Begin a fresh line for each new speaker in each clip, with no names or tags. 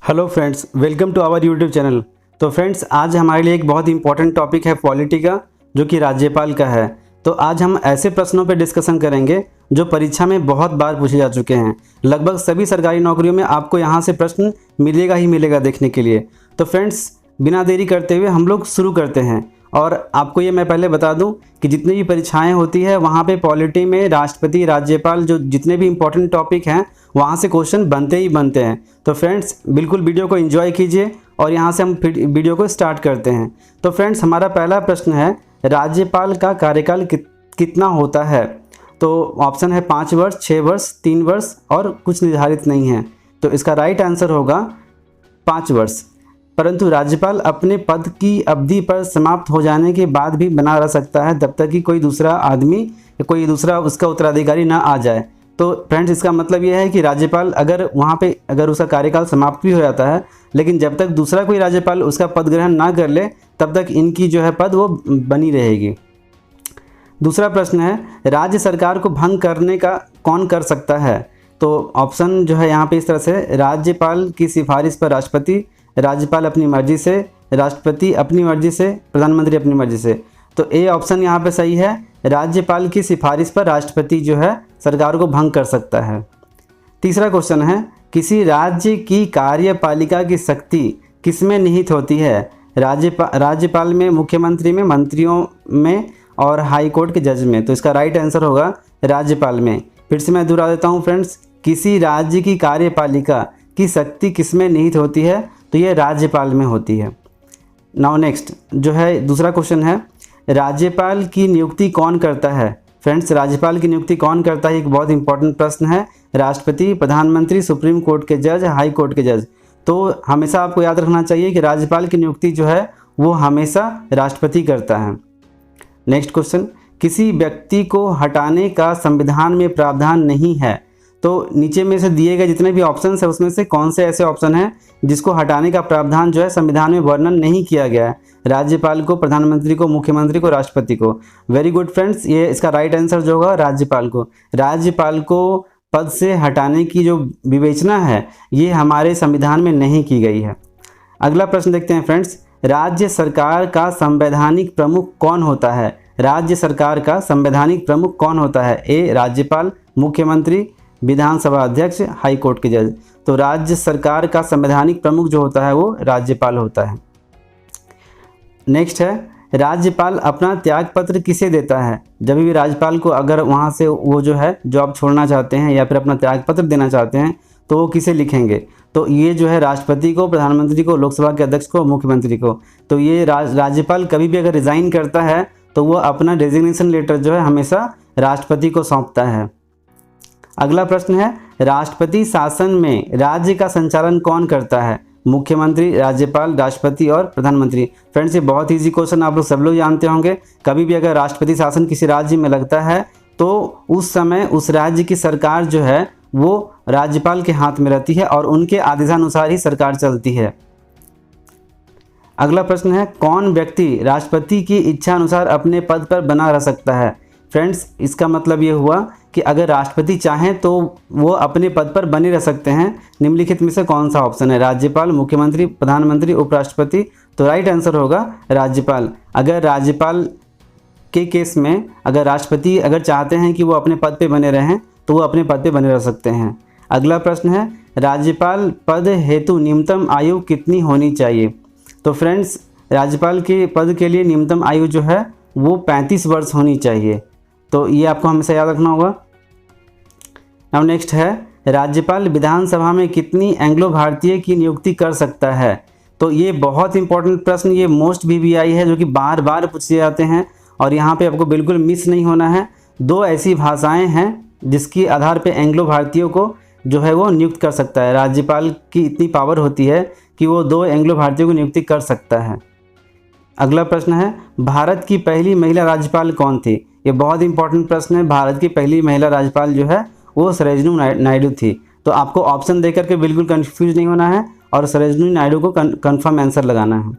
Hello friends, welcome to our YouTube channel. तो friends, आज हमारे लिए एक बहुत ही इंपॉर्टेंट टॉपिक है पॉलिटी का, जो कि राज्यपाल का है। तो आज हम ऐसे प्रश्नों पर डिस्कशन करेंगे जो परीक्षा में बहुत बार पूछे जा चुके हैं। लगभग सभी सरकारी नौकरियों में आपको यहाँ से प्रश्न मिलेगा ही मिलेगा देखने के लिए। तो फ्रेंड्स, बिना देरी करते हुए हम लोग शुरू करते हैं। और आपको ये मैं पहले बता दूं कि जितनी भी परीक्षाएं होती है वहाँ पे पॉलिटी में राष्ट्रपति, राज्यपाल, जो जितने भी इंपॉर्टेंट टॉपिक हैं वहाँ से क्वेश्चन बनते ही बनते हैं। तो फ्रेंड्स, बिल्कुल वीडियो को एंजॉय कीजिए और यहाँ से हम फिर वीडियो को स्टार्ट करते हैं। तो फ्रेंड्स, हमारा पहला प्रश्न है, राज्यपाल का कार्यकाल कितना होता है? तो ऑप्शन है 5 वर्ष, 6 वर्ष, 3 वर्ष और कुछ निर्धारित नहीं है। तो इसका राइट आंसर होगा 5 वर्ष। परंतु राज्यपाल अपने पद की अवधि पर समाप्त हो जाने के बाद भी बना रह सकता है, जब तक कि कोई दूसरा आदमी या कोई दूसरा उसका उत्तराधिकारी ना आ जाए। तो फ्रेंड्स, इसका मतलब यह है कि राज्यपाल अगर वहाँ पे अगर उसका कार्यकाल समाप्त भी हो जाता है, लेकिन जब तक दूसरा कोई राज्यपाल उसका पद ग्रहण ना कर ले, तब तक इनकी जो है पद वो बनी रहेगी। दूसरा प्रश्न है, राज्य सरकार को भंग करने का कौन कर सकता है? तो ऑप्शन जो है यहाँ पे इस तरह से, राज्यपाल की सिफारिश पर राष्ट्रपति, राज्यपाल अपनी मर्जी से, राष्ट्रपति अपनी मर्जी से, प्रधानमंत्री अपनी मर्जी से। तो ए ऑप्शन यहाँ पे सही है, राज्यपाल की सिफारिश पर राष्ट्रपति जो है सरकार को भंग कर सकता है। तीसरा क्वेश्चन है, किसी राज्य की कार्यपालिका की शक्ति किसमें निहित होती है? राज्यपाल में, मुख्यमंत्री में, मंत्रियों में और हाई कोर्ट के जज में। तो इसका राइट आंसर होगा राज्यपाल में। फिर से मैं दोहरा देता हूँ फ्रेंड्स, किसी राज्य की कार्यपालिका की शक्ति किसमें निहित होती है? तो ये राज्यपाल में होती है। नाउ नेक्स्ट जो है दूसरा क्वेश्चन है, राज्यपाल की नियुक्ति कौन करता है? फ्रेंड्स, राज्यपाल की नियुक्ति कौन करता है, एक बहुत इंपॉर्टेंट प्रश्न है। राष्ट्रपति, प्रधानमंत्री, सुप्रीम कोर्ट के जज, हाई कोर्ट के जज। तो हमेशा आपको याद रखना चाहिए कि राज्यपाल की नियुक्ति जो है वो हमेशा राष्ट्रपति करता है। नेक्स्ट क्वेश्चन, किसी व्यक्ति को हटाने का संविधान में प्रावधान नहीं है। तो नीचे में से दिए गए जितने भी ऑप्शन है उसमें से कौन से ऐसे ऑप्शन हैं जिसको हटाने का प्रावधान जो है संविधान में वर्णन नहीं किया गया है? राज्यपाल को, प्रधानमंत्री को, मुख्यमंत्री को, राष्ट्रपति को। वेरी गुड फ्रेंड्स, ये इसका राइट आंसर जो होगा राज्यपाल को। राज्यपाल को पद से हटाने की जो विवेचना है ये हमारे संविधान में नहीं की गई है। अगला प्रश्न देखते हैं फ्रेंड्स, राज्य सरकार का संवैधानिक प्रमुख कौन होता है? राज्य सरकार का संवैधानिक प्रमुख कौन होता है? ए राज्यपाल, मुख्यमंत्री, विधानसभा अध्यक्ष, हाई कोर्ट के जज। तो राज्य सरकार का संवैधानिक प्रमुख जो होता है वो राज्यपाल होता है। नेक्स्ट है, राज्यपाल अपना त्यागपत्र किसे देता है? जब भी राज्यपाल को अगर वहाँ से वो जो है जॉब छोड़ना चाहते हैं या फिर अपना त्यागपत्र देना चाहते हैं तो वो किसे लिखेंगे? तो ये जो है राष्ट्रपति को, प्रधानमंत्री को, लोकसभा के अध्यक्ष को, मुख्यमंत्री को। तो ये राज्यपाल कभी भी अगर रिज़ाइन करता है तो वो अपना रेजिग्नेशन लेटर जो है हमेशा राष्ट्रपति को सौंपता है। अगला प्रश्न है, राष्ट्रपति शासन में राज्य का संचालन कौन करता है? मुख्यमंत्री, राज्यपाल, राष्ट्रपति और प्रधानमंत्री। फ्रेंड्स, ये बहुत इजी क्वेश्चन आप लोग सब लोग जानते होंगे। कभी भी अगर राष्ट्रपति शासन किसी राज्य में लगता है तो उस समय उस राज्य की सरकार जो है वो राज्यपाल के हाथ में रहती है और उनके आदेशानुसार ही सरकार चलती है। अगला प्रश्न है, कौन व्यक्ति राष्ट्रपति की इच्छा अनुसार अपने पद पर बना रह सकता है? फ्रेंड्स, इसका मतलब ये हुआ कि अगर राष्ट्रपति चाहें तो वो अपने पद पर बने रह सकते हैं। निम्नलिखित में से कौन सा ऑप्शन है? राज्यपाल, मुख्यमंत्री, प्रधानमंत्री, उपराष्ट्रपति। तो राइट आंसर होगा राज्यपाल। अगर राज्यपाल के केस में अगर राष्ट्रपति अगर चाहते हैं कि वो अपने पद पे बने रहें तो वो अपने पद पे बने रह सकते हैं। अगला प्रश्न है, राज्यपाल पद हेतु न्यूनतम आयु कितनी होनी चाहिए? तो फ्रेंड्स, राज्यपाल के पद के लिए न्यूनतम आयु जो है वो 35 वर्ष होनी चाहिए। तो ये आपको हमेशा याद रखना होगा। अब नेक्स्ट है, राज्यपाल विधानसभा में कितनी एंग्लो भारतीय की नियुक्ति कर सकता है? तो ये बहुत इंपॉर्टेंट प्रश्न, ये मोस्ट VVI है जो कि बार बार पूछे जाते हैं और यहाँ पे आपको बिल्कुल मिस नहीं होना है। 2 ऐसी भाषाएं हैं जिसके आधार पे एंग्लो भारतीयों को जो है वो नियुक्त कर सकता है। राज्यपाल की इतनी पावर होती है कि वो 2 एंग्लो भारतीयों की नियुक्ति कर सकता है। अगला प्रश्न है, भारत की पहली महिला राज्यपाल कौन थी? ये बहुत इंपॉर्टेंट प्रश्न है। भारत की पहली महिला राज्यपाल जो है वो सरोजिनी नायडू थी। तो आपको ऑप्शन देकर के बिल्कुल कंफ्यूज नहीं होना है और सरोजिनी नायडू को कंफर्म आंसर लगाना है।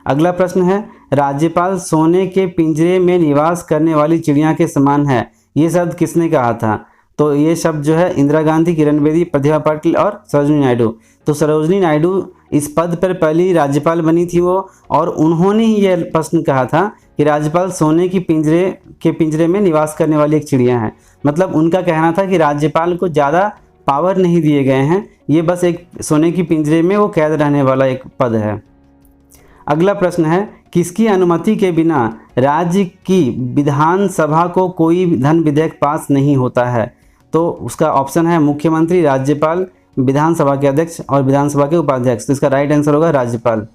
अगला प्रश्न है, राज्यपाल सोने के पिंजरे में निवास करने वाली चिड़िया के समान है, ये शब्द किसने कहा था? तो ये शब्द जो है इंदिरा गांधी, किरण बेदी, प्रतिभा पाटिल और सरोजिनी नायडू। तो सरोजिनी नायडू इस पद पर पहली राज्यपाल बनी थी वो, और उन्होंने ही यह प्रश्न कहा था कि राज्यपाल सोने की पिंजरे में निवास करने वाली एक चिड़िया है। मतलब उनका कहना था कि राज्यपाल को ज़्यादा पावर नहीं दिए गए हैं, ये बस एक सोने की पिंजरे में वो कैद रहने वाला एक पद है। अगला प्रश्न है, किसकी अनुमति के बिना राज्य की विधानसभा को कोई धन विधेयक पास नहीं होता है? तो उसका ऑप्शन है मुख्यमंत्री, राज्यपाल, विधानसभा के अध्यक्ष और विधानसभा के उपाध्यक्ष। तो इसका राइट आंसर होगा राज्यपाल।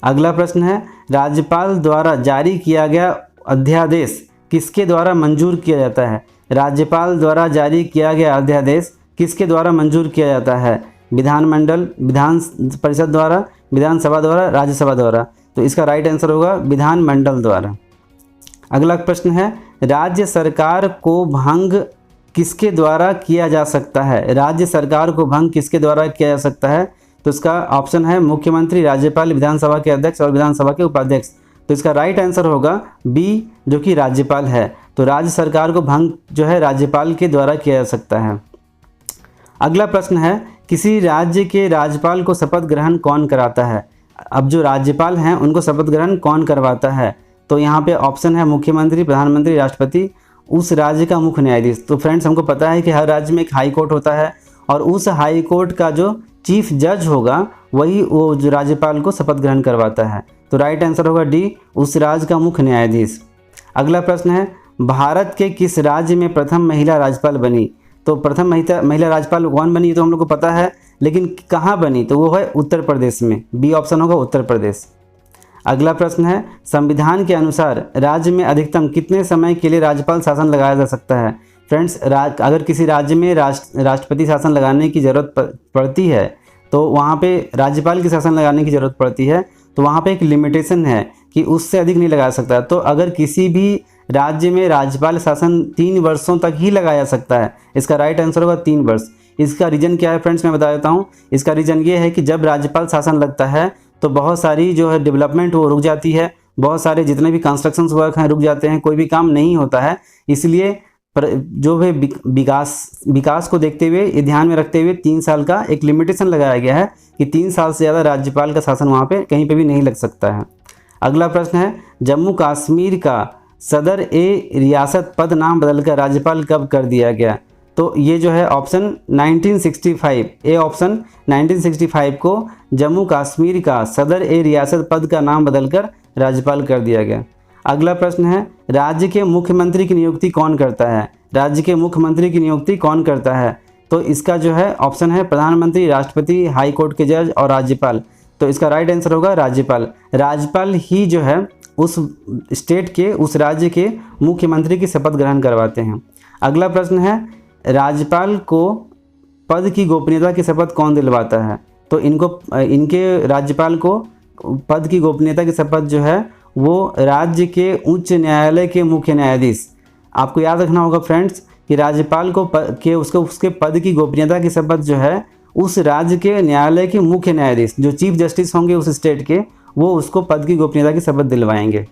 अगला प्रश्न है, राज्यपाल द्वारा जारी किया गया अध्यादेश किसके द्वारा मंजूर किया जाता है? राज्यपाल द्वारा जारी किया गया अध्यादेश किसके द्वारा मंजूर किया जाता है? विधानमंडल, विधान परिषद द्वारा, विधानसभा द्वारा, राज्यसभा द्वारा। तो इसका राइट आंसर होगा विधानमंडल द्वारा। अगला प्रश्न है, राज्य सरकार को भंग किसके द्वारा किया जा सकता है? राज्य सरकार को भंग किसके द्वारा किया जा सकता है? तो इसका ऑप्शन है मुख्यमंत्री, राज्यपाल, विधानसभा के अध्यक्ष और विधानसभा के उपाध्यक्ष। तो इसका राइट आंसर होगा बी, जो कि राज्यपाल है। तो राज्य सरकार को भंग जो है राज्यपाल के द्वारा किया जा सकता है। अगला प्रश्न है, किसी राज्य के राज्यपाल को शपथ ग्रहण कौन कराता है? अब जो राज्यपाल हैं उनको शपथ ग्रहण कौन करवाता है? तो यहाँ पे ऑप्शन है मुख्यमंत्री, प्रधानमंत्री, राष्ट्रपति, उस राज्य का मुख्य न्यायाधीश। तो फ्रेंड्स, हमको पता है कि हर राज्य में एक हाई कोर्ट होता है और उस हाई कोर्ट का जो चीफ जज होगा वही वो जो राज्यपाल को शपथ ग्रहण करवाता है। तो राइट आंसर होगा डी, उस राज्य का मुख्य न्यायाधीश। अगला प्रश्न है, भारत के किस राज्य में प्रथम महिला राज्यपाल बनी? तो प्रथम महिला राज्यपाल कौन बनी तो हम लोग को पता है, लेकिन कहाँ बनी? तो वो है उत्तर प्रदेश में। बी ऑप्शन होगा उत्तर प्रदेश। अगला प्रश्न है, संविधान के अनुसार राज्य में अधिकतम कितने समय के लिए राज्यपाल शासन लगाया जा सकता है? फ्रेंड्स, अगर किसी राज्य में राष्ट्रपति शासन लगाने की ज़रूरत पड़ती है तो वहाँ पे राज्यपाल की शासन लगाने की ज़रूरत पड़ती है, तो वहाँ पे एक लिमिटेशन है कि उससे अधिक नहीं लगा सकता। तो अगर किसी भी राज्य में राज्यपाल शासन 3 वर्षों तक ही लगाया जा सकता है। इसका राइट आंसर होगा 3 वर्ष। इसका रीज़न क्या है फ्रेंड्स, मैं बता देता हूँ। इसका रीज़न ये है कि जब राज्यपाल शासन लगता है तो बहुत सारी जो है डेवलपमेंट वो रुक जाती है, बहुत सारे जितने भी कंस्ट्रक्शंस वर्क हैं रुक जाते हैं, कोई भी काम नहीं होता है। इसलिए जो है विकास को देखते हुए, ये ध्यान में रखते हुए 3 साल का एक लिमिटेशन लगाया गया है कि 3 साल से ज़्यादा राज्यपाल का शासन वहाँ पे कहीं पे भी नहीं लग सकता है। अगला प्रश्न है, जम्मू कश्मीर का सदर ए रियासत पद नाम बदलकर राज्यपाल कब कर दिया गया? तो ये जो है ऑप्शन 1965, ए ऑप्शन 1965 को जम्मू कश्मीर का सदर ए रियासत पद का नाम बदलकर राज्यपाल कर दिया गया। अगला प्रश्न है, राज्य के मुख्यमंत्री की नियुक्ति कौन करता है? राज्य के मुख्यमंत्री की नियुक्ति कौन करता है? तो इसका जो है ऑप्शन है प्रधानमंत्री, राष्ट्रपति, हाई कोर्ट के जज और राज्यपाल। तो इसका राइट आंसर होगा राज्यपाल। राज्यपाल ही जो है उस स्टेट के, उस राज्य के मुख्यमंत्री की शपथ ग्रहण करवाते हैं। अगला प्रश्न है, राज्यपाल को पद की गोपनीयता की शपथ कौन दिलवाता है? तो इनके राज्यपाल को पद की गोपनीयता की शपथ जो है वो राज्य के उच्च न्यायालय के मुख्य न्यायाधीश। आपको याद रखना होगा फ्रेंड्स कि राज्यपाल को उसके पद की गोपनीयता की शपथ जो है उस राज्य के न्यायालय के मुख्य न्यायाधीश, जो चीफ जस्टिस होंगे उस स्टेट के, वो उसको पद की गोपनीयता की शपथ दिलवाएंगे।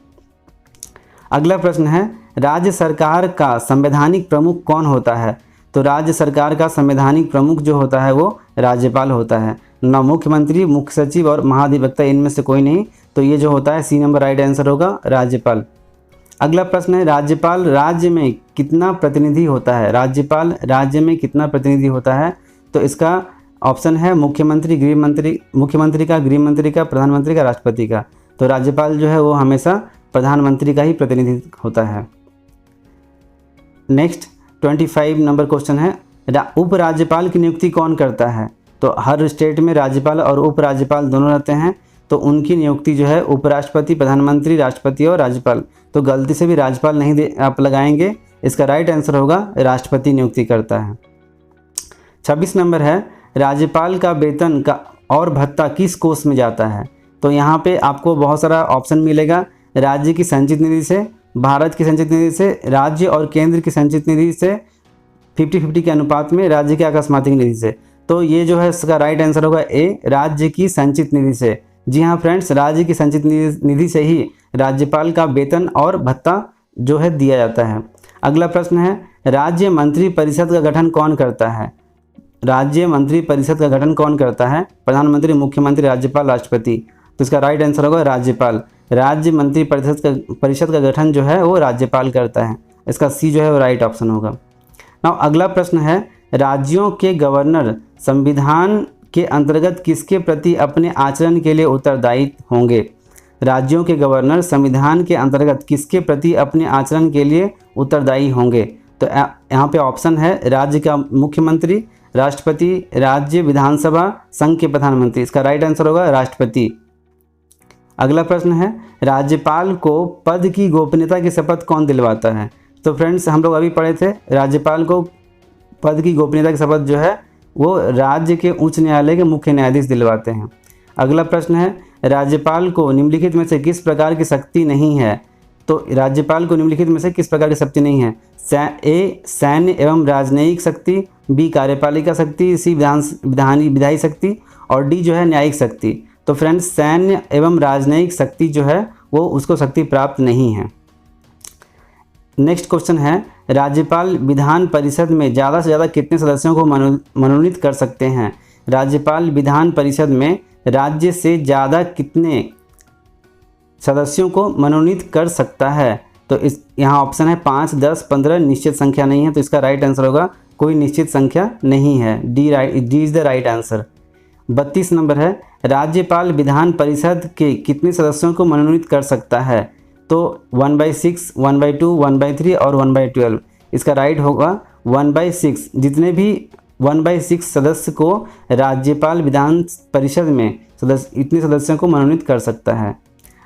अगला प्रश्न है, राज्य सरकार का संवैधानिक प्रमुख कौन होता है? तो राज्य सरकार का संवैधानिक प्रमुख जो होता है वो राज्यपाल होता है, ना मुख्यमंत्री, मुख्य सचिव और महाधिवक्ता, इनमें से कोई नहीं। तो ये जो होता है सी नंबर राइट आंसर होगा राज्यपाल। अगला प्रश्न है, राज्यपाल राज्य में कितना प्रतिनिधि होता है? राज्यपाल राज्य में कितना प्रतिनिधि होता है? तो इसका ऑप्शन है मुख्यमंत्री, गृह मंत्री, मुख्यमंत्री का, गृह मंत्री का, प्रधानमंत्री का, राष्ट्रपति का। तो राज्यपाल जो है वो हमेशा प्रधानमंत्री का ही प्रतिनिधि होता है। नेक्स्ट 25 नंबर क्वेश्चन है, उपराज्यपाल की नियुक्ति कौन करता है? तो हर स्टेट में राज्यपाल और उपराज्यपाल दोनों रहते हैं, तो उनकी नियुक्ति जो है उपराष्ट्रपति, प्रधानमंत्री, राष्ट्रपति और राज्यपाल। तो गलती से भी राज्यपाल नहीं आप लगाएंगे, इसका राइट आंसर होगा राष्ट्रपति नियुक्ति करता है। 26 नंबर है, राज्यपाल का वेतन का और भत्ता किस कोष में जाता है? तो यहाँ पे आपको बहुत सारा ऑप्शन मिलेगा, राज्य की संचित निधि से, भारत की संचित निधि से, राज्य और केंद्र की संचित निधि से, 50-50 के अनुपात में राज्य की अकस्मात निधि से। तो ये जो है इसका राइट आंसर होगा ए, राज्य की संचित निधि से। जी हाँ फ्रेंड्स, राज्य की संचित निधि से ही राज्यपाल का वेतन और भत्ता जो है दिया जाता है। अगला प्रश्न है, राज्य मंत्री परिषद का गठन कौन करता है? राज्य मंत्री परिषद का गठन कौन करता है? प्रधानमंत्री, मुख्यमंत्री, राज्यपाल, राष्ट्रपति। तो इसका राइट आंसर होगा राज्यपाल। राज्य मंत्री परिषद का गठन जो है वो राज्यपाल करता है। इसका सी जो है वो राइट ऑप्शन होगा। नाउ अगला प्रश्न है, राज्यों के गवर्नर संविधान के अंतर्गत किसके प्रति अपने आचरण के लिए उत्तरदायी होंगे? राज्यों के गवर्नर संविधान के अंतर्गत किसके प्रति अपने आचरण के लिए उत्तरदायी होंगे? तो यहाँ पे ऑप्शन है राज्य का मुख्यमंत्री, राष्ट्रपति, राज्य विधानसभा, संघ के प्रधानमंत्री। इसका राइट आंसर होगा राष्ट्रपति। अगला प्रश्न है, राज्यपाल को पद की गोपनीयता की शपथ कौन दिलवाता है? तो फ्रेंड्स हम लोग अभी पढ़े थे, राज्यपाल को पद की गोपनीयता की शपथ जो है वो राज्य के उच्च न्यायालय के मुख्य न्यायाधीश दिलवाते हैं। अगला प्रश्न है, राज्यपाल को निम्नलिखित में से किस प्रकार की शक्ति नहीं है? तो राज्यपाल को निम्नलिखित में से किस प्रकार की शक्ति नहीं है? ए सैन्य एवं राजनयिक शक्ति, बी कार्यपालिका शक्ति, सी विधायी शक्ति और डी जो है न्यायिक शक्ति। तो फ्रेंड्स सैन्य एवं राजनयिक शक्ति जो है वो उसको शक्ति प्राप्त नहीं है। नेक्स्ट क्वेश्चन है, राज्यपाल विधान परिषद में ज़्यादा से ज़्यादा कितने सदस्यों को मनोनीत कर सकते हैं? राज्यपाल विधान परिषद में राज्य से ज़्यादा कितने सदस्यों को मनोनीत कर सकता है? तो इस यहाँ ऑप्शन है 5, 10, 15, निश्चित संख्या नहीं है। तो इसका राइट आंसर होगा कोई निश्चित संख्या नहीं है, D is the right answer. 32 number है, राज्यपाल विधान परिषद के कितने सदस्यों को मनोनीत कर सकता है? तो 1/6, 1/2, 1/3 और 1/12। इसका राइट होगा 1/6। जितने भी 1/6 सदस्य को राज्यपाल विधान परिषद में इतने सदस्यों को मनोनीत कर सकता है।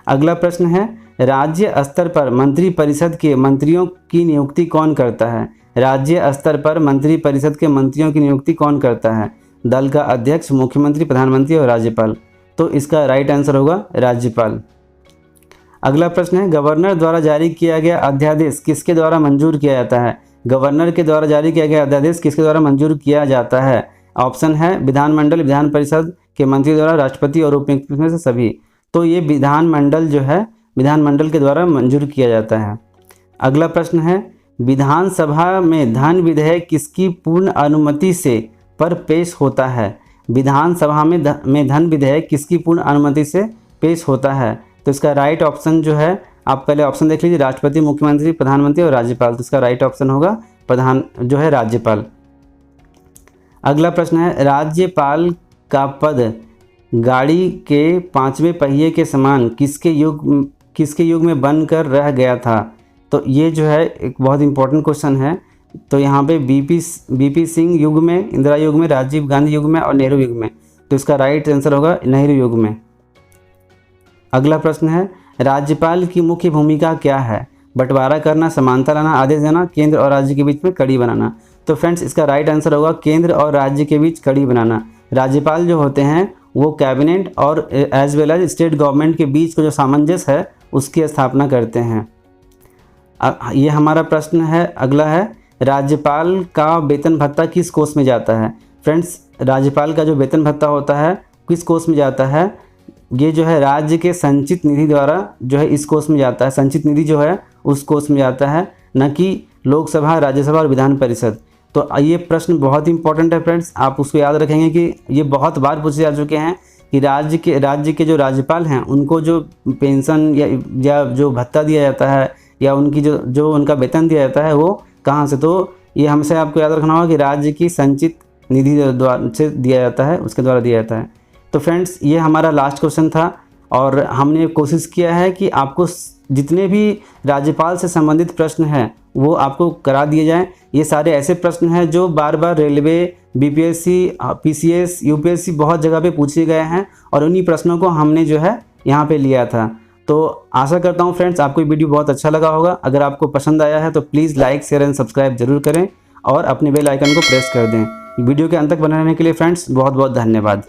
अगला प्रश्न है, राज्य स्तर पर मंत्री परिषद के मंत्रियों की नियुक्ति कौन करता है? राज्य स्तर पर मंत्री परिषद के मंत्रियों की नियुक्ति कौन करता है? दल का अध्यक्ष, मुख्यमंत्री, प्रधानमंत्री और राज्यपाल। तो इसका राइट आंसर होगा राज्यपाल। अगला प्रश्न है, गवर्नर द्वारा जारी किया गया अध्यादेश किसके द्वारा मंजूर किया जाता है? गवर्नर के द्वारा जारी किया गया अध्यादेश किसके द्वारा मंजूर किया जाता है? ऑप्शन है विधानमंडल, विधान परिषद के मंत्री द्वारा, राष्ट्रपति और उपमुख्यमंत्री में से सभी। तो ये विधानमंडल जो है विधानमंडल के द्वारा मंजूर किया जाता है। अगला प्रश्न है, विधानसभा में धन विधेयक किसकी पूर्ण अनुमति से पर पेश होता है? विधानसभा में धन विधेयक किसकी पूर्ण अनुमति से पेश होता है? तो इसका राइट ऑप्शन जो है, आप पहले ऑप्शन देख लीजिए, राष्ट्रपति, मुख्यमंत्री, प्रधानमंत्री और राज्यपाल। तो इसका राइट ऑप्शन होगा राज्यपाल। अगला प्रश्न है, राज्यपाल का पद गाड़ी के 5वें पहिए के समान किसके युग में बनकर रह गया था? तो ये जो है एक बहुत इंपॉर्टेंट क्वेश्चन है। तो यहाँ पे बीपी सिंह युग में, इंदिरा युग में, राजीव गांधी युग में और नेहरू युग में। तो इसका राइट आंसर होगा नेहरू युग में। अगला प्रश्न है, राज्यपाल की मुख्य भूमिका क्या है? बंटवारा करना, समानता लाना, आदेश देना, केंद्र और राज्य के बीच में कड़ी बनाना। तो फ्रेंड्स इसका राइट आंसर होगा केंद्र और राज्य के बीच कड़ी बनाना। राज्यपाल जो होते हैं वो कैबिनेट और as well as state government के बीच का जो सामंजस्य है उसकी स्थापना करते हैं। ये हमारा प्रश्न है। अगला है, राज्यपाल का वेतन भत्ता किस कोष में जाता है? फ्रेंड्स राज्यपाल का जो वेतन भत्ता होता है किस कोष में जाता है? ये जो है राज्य के संचित निधि द्वारा जो है इस कोष में जाता है। संचित निधि जो है उस कोष में जाता है, न कि लोकसभा, राज्यसभा और विधान परिषद। तो ये प्रश्न बहुत इंपॉर्टेंट है फ्रेंड्स, आप उसको याद रखेंगे कि ये बहुत बार पूछे जा चुके हैं कि राज्य के जो राज्यपाल हैं उनको जो पेंशन या जो भत्ता दिया जाता है या उनकी जो उनका वेतन दिया जाता है वो कहाँ से? तो ये हमसे आपको याद रखना होगा कि राज्य की संचित निधि द्वारा से दिया जाता है, उसके द्वारा दिया जाता है। तो फ्रेंड्स ये हमारा लास्ट क्वेश्चन था और हमने कोशिश किया है कि आपको जितने भी राज्यपाल से संबंधित प्रश्न हैं वो आपको करा दिए जाएं। ये सारे ऐसे प्रश्न हैं जो बार बार रेलवे, बीपीएससी, पीसीएस, यूपीएससी बहुत जगह पे पूछे गए हैं और उन्हीं प्रश्नों को हमने जो है यहाँ पे लिया था। तो आशा करता हूँ फ्रेंड्स आपको ये वीडियो बहुत अच्छा लगा होगा। अगर आपको पसंद आया है तो please like, share and subscribe जरूर करें और अपने बेल आइकन को प्रेस कर दें। वीडियो के अंत तक बने रहने के लिए फ्रेंड्स बहुत बहुत धन्यवाद।